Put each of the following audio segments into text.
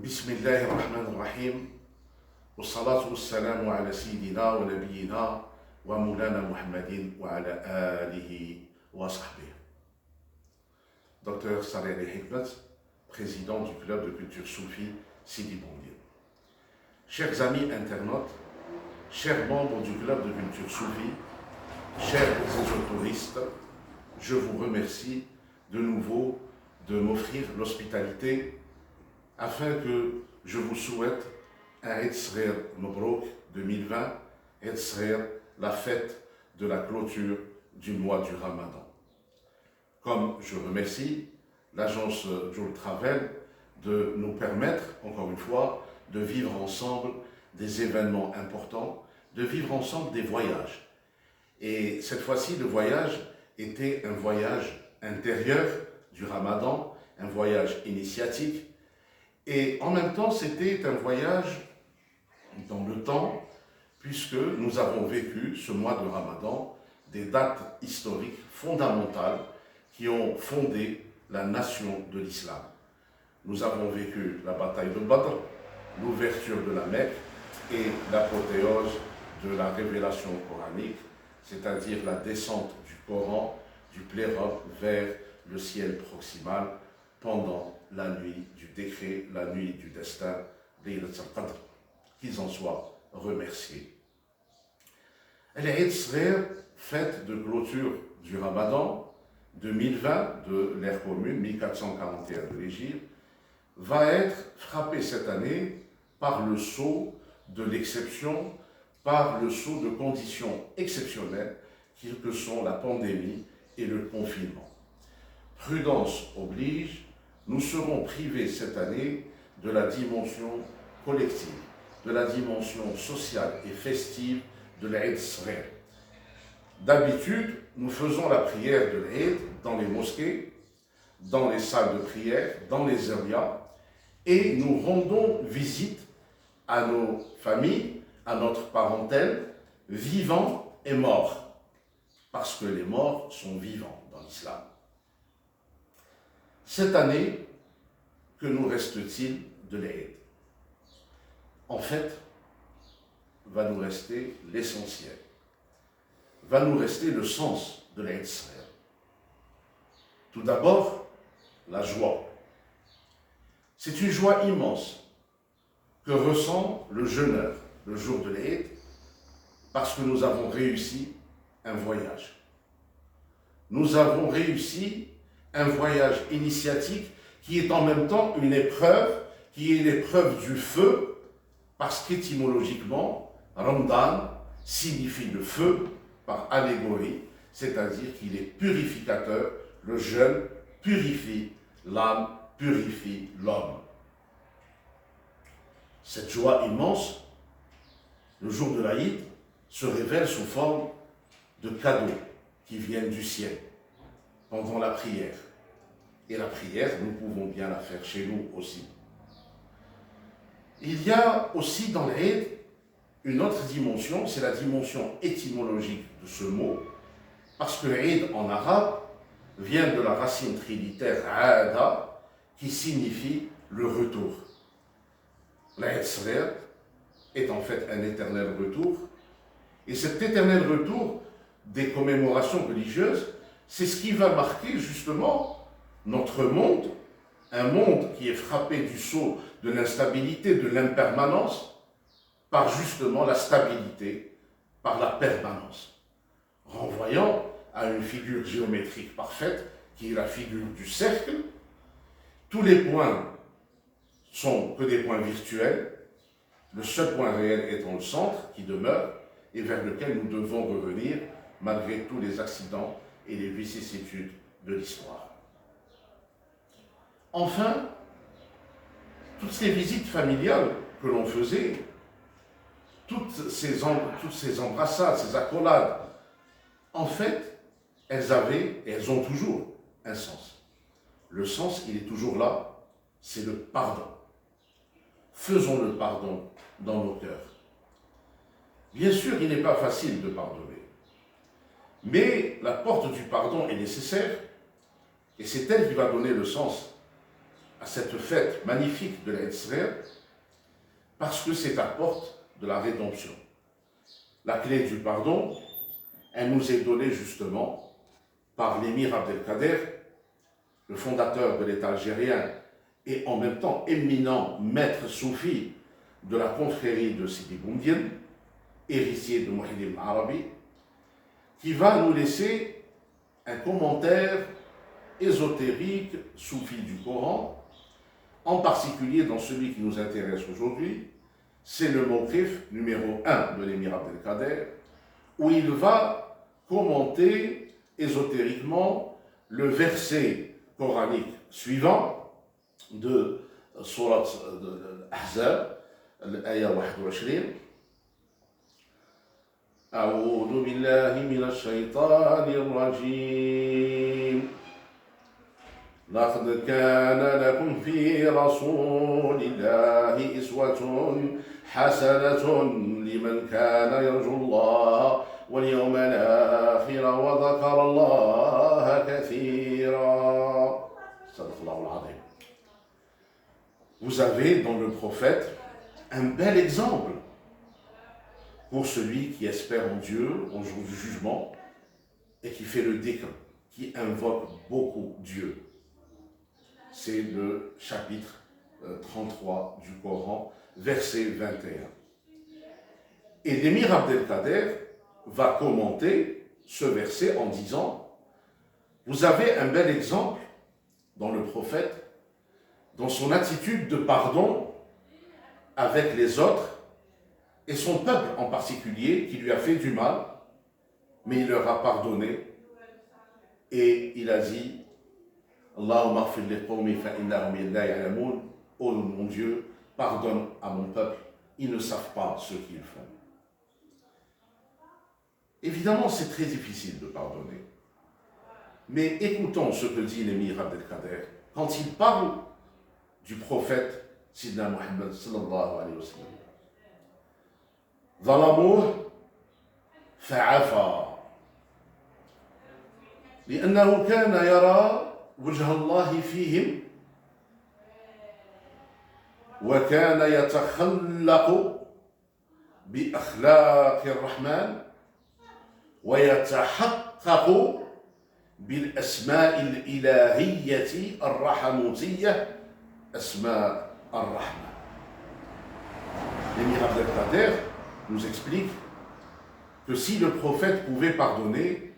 بسم الله الرحمن الرحيم والصلاة والسلام على سيدنا ونبينا ومولانا محمد وعلى آله وصحبه. Dr Saleh Hikmat, président du club de culture soufie Sidi Boumbir. Chers amis internautes, chers membres du club de culture soufie, chers ésotouristes, je vous remercie de nouveau de m'offrir l'hospitalité afin que je vous souhaite un Eid Saghir Mabrouk 2020, Eid Saghir, la fête de la clôture du mois du Ramadan. Comme je remercie l'agence Joule Travel de nous permettre, encore une fois, de vivre ensemble des événements importants, de vivre ensemble des voyages. Et cette fois-ci, le voyage était un voyage intérieur du Ramadan, un voyage initiatique, et en même temps, c'était un voyage dans le temps, puisque nous avons vécu ce mois de Ramadan des dates historiques fondamentales qui ont fondé la nation de l'islam. Nous avons vécu la bataille de Badr, l'ouverture de la Mecque et l'apothéose de la révélation coranique, c'est-à-dire la descente du Coran, du plérope vers le ciel proximal pendant la nuit du décret, la nuit du destin, Laylat al-Qadr. Qu'ils en soient remerciés. L'Eid Saghir, fête de clôture du Ramadan 2020 de l'ère commune, 1441 de l'Hégire, va être frappée cette année par le sceau de l'exception, par le sceau de conditions exceptionnelles que sont la pandémie et le confinement. Prudence oblige, nous serons privés cette année de la dimension collective, de la dimension sociale et festive de l'Eid Saghir. D'habitude, nous faisons la prière de l'Eid dans les mosquées, dans les salles de prière, dans les zawiyas, et nous rendons visite à nos familles, à notre parentèle, vivants et morts, parce que les morts sont vivants dans l'islam. Cette année, que nous reste-t-il de l'Eid? En fait, va nous rester l'essentiel, va nous rester le sens de l'Eid Saghir. Tout d'abord, la joie. C'est une joie immense que ressent le jeûneur le jour de l'Eid parce que nous avons réussi un voyage. Nous avons réussi un voyage initiatique qui est en même temps une épreuve, qui est l'épreuve du feu, parce qu'étymologiquement, Ramadan signifie le feu par allégorie, c'est-à-dire qu'il est purificateur, le jeûne purifie l'âme, purifie l'homme. Cette joie immense, le jour de l'Aïd, se révèle sous forme de cadeaux qui viennent du ciel pendant la prière. Et la prière, nous pouvons bien la faire chez nous aussi. Il y a aussi dans l'Eid une autre dimension, c'est la dimension étymologique de ce mot, parce que l'Eid en arabe vient de la racine trilitaire aada, qui signifie le retour. L'Eid Saghir est en fait un éternel retour, et cet éternel retour des commémorations religieuses, c'est ce qui va marquer justement notre monde, un monde qui est frappé du sceau de l'instabilité, de l'impermanence, par justement la stabilité, par la permanence, renvoyant à une figure géométrique parfaite, qui est la figure du cercle. Tous les points sont que des points virtuels, le seul point réel étant le centre, qui demeure, et vers lequel nous devons revenir, malgré tous les accidents et les vicissitudes de l'histoire. Enfin, toutes ces visites familiales que l'on faisait, toutes ces embrassades, ces accolades, en fait, elles avaient et elles ont toujours un sens. Le sens, il est toujours là, c'est le pardon. Faisons le pardon dans nos cœurs. Bien sûr, il n'est pas facile de pardonner, mais la porte du pardon est nécessaire et c'est elle qui va donner le sens à cette fête magnifique de l'Eid Sghir parce que c'est la porte de la rédemption. La clé du pardon, elle nous est donnée justement par l'émir Abdelkader, le fondateur de l'État algérien et en même temps éminent maître soufi de la confrérie de Sidi Boumediene, héritier de Mouhidine Arabi, qui va nous laisser un commentaire ésotérique soufi du Coran, en particulier dans celui qui nous intéresse aujourd'hui, c'est le mawqif numéro 1 de l'émir Abdelkader, où il va commenter ésotériquement le verset coranique suivant de Surat Al-Ahzab, l'ayah 21. أعوذ بالله من الشيطان الرجيم لقد كان لكم في رسول الله أسوة حسنة لمن كان يرجو الله واليوم الآخر وذكر الله كثيرا. صدق الله العظيم. Vous avez dans le prophète un bel exemple pour celui qui espère en Dieu au jour du jugement et qui fait le dhikr, qui invoque beaucoup Dieu. C'est le chapitre 33 du Coran, verset 21. Et l'émir Abdelkader va commenter ce verset en disant: vous avez un bel exemple dans le prophète, dans son attitude de pardon avec les autres, et son peuple en particulier, qui lui a fait du mal, mais il leur a pardonné. Et il a dit: Allahumma ighfir li qawmi fa innahum la ya'lamun. Oh mon Dieu, pardonne à mon peuple, ils ne savent pas ce qu'ils font. Évidemment, c'est très difficile de pardonner. Mais écoutons ce que dit l'émir Abdelkader quand il parle du prophète Sidna Muhammad sallallahu alayhi wa sallam. ظلموه فعفى لأنه كان يرى وجه الله فيهم وكان يتخلق بأخلاق الرحمن ويتحقق بالأسماء الإلهية الرحموتية أسماء الرحمة. L'émir Abdelkader nous explique que si le prophète pouvait pardonner,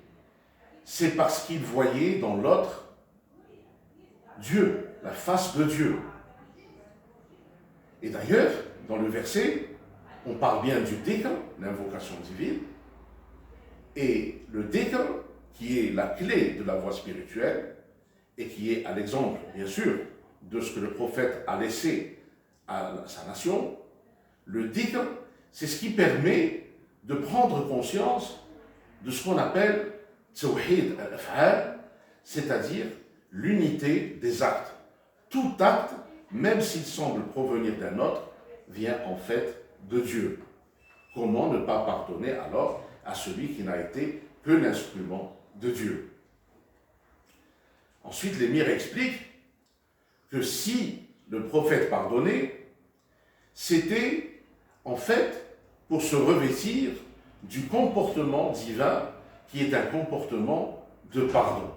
c'est parce qu'il voyait dans l'autre Dieu, la face de Dieu. Et d'ailleurs, dans le verset, on parle bien du dhikr, l'invocation divine, et le dhikr, qui est la clé de la voie spirituelle, et qui est à l'exemple, bien sûr, de ce que le prophète a laissé à sa nation. Le dhikr, c'est ce qui permet de prendre conscience de ce qu'on appelle tawhid al-af'al, c'est-à-dire l'unité des actes. Tout acte, même s'il semble provenir d'un autre, vient en fait de Dieu. Comment ne pas pardonner alors à celui qui n'a été que l'instrument de Dieu? Ensuite, l'émir explique que si le prophète pardonnait, c'était en fait pour se revêtir du comportement divin qui est un comportement de pardon.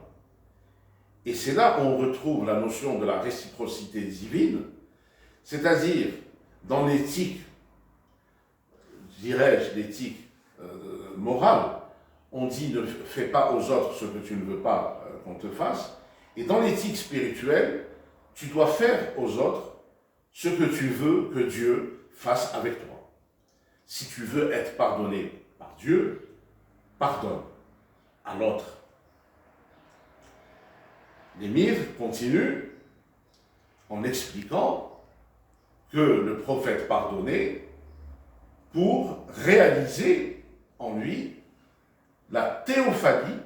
Et c'est là où on retrouve la notion de la réciprocité divine, c'est-à-dire dans l'éthique, dirais-je, l'éthique morale, on dit ne fais pas aux autres ce que tu ne veux pas qu'on te fasse, et dans l'éthique spirituelle, tu dois faire aux autres ce que tu veux que Dieu fasse avec toi. Si tu veux être pardonné par Dieu, pardonne à l'autre. L'émir continue en expliquant que le prophète pardonnait pour réaliser en lui la théophanie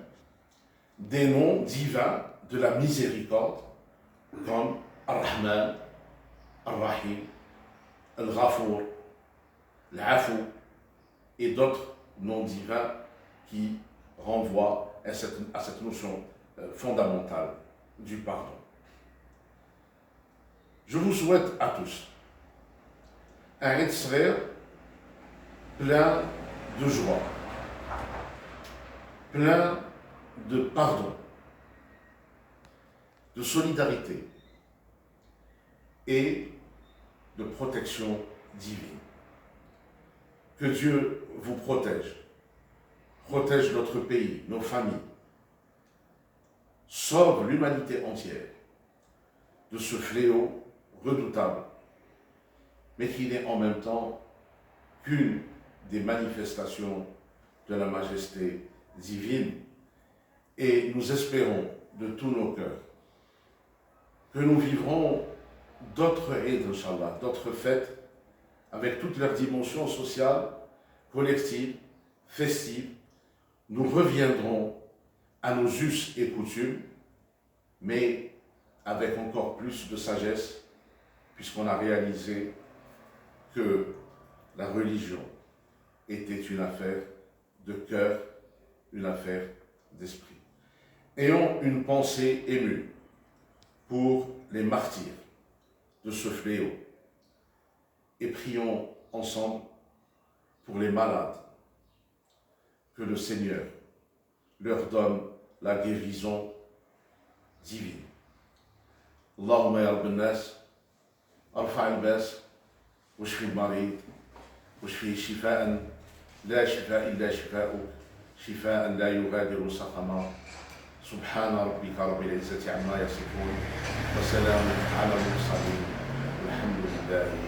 des noms divins de la miséricorde, comme Ar-Rahman, Ar-Rahim, Al-Ghafour, Al-Afou et d'autres noms divins qui renvoient à cette notion fondamentale du pardon. Je vous souhaite à tous un Eid Saghir plein de joie, plein de pardon, de solidarité et de protection divine. Que Dieu vous protège notre pays, nos familles, sauve l'humanité entière de ce fléau redoutable, mais qui n'est en même temps qu'une des manifestations de la majesté divine. Et nous espérons de tous nos cœurs que nous vivrons d'autres Eid, Inch'Allah, d'autres fêtes avec toutes leurs dimensions sociales, collectives, festives. Nous reviendrons à nos us et coutumes, mais avec encore plus de sagesse, puisqu'on a réalisé que la religion était une affaire de cœur, une affaire d'esprit. Ayons une pensée émue pour les martyrs de ce fléau et prions ensemble pour les malades, que le Seigneur leur donne la guérison divine. Allahumma ya Rabb al-Nas, arfa' al-bas, washfi al-marid, washfi shifa'an, la shifa' illa shifa'uk, shifa'an la yughadiru saqama. سبحان ربك رب العزة عما يصفون وسلام على المرسلين والحمد لله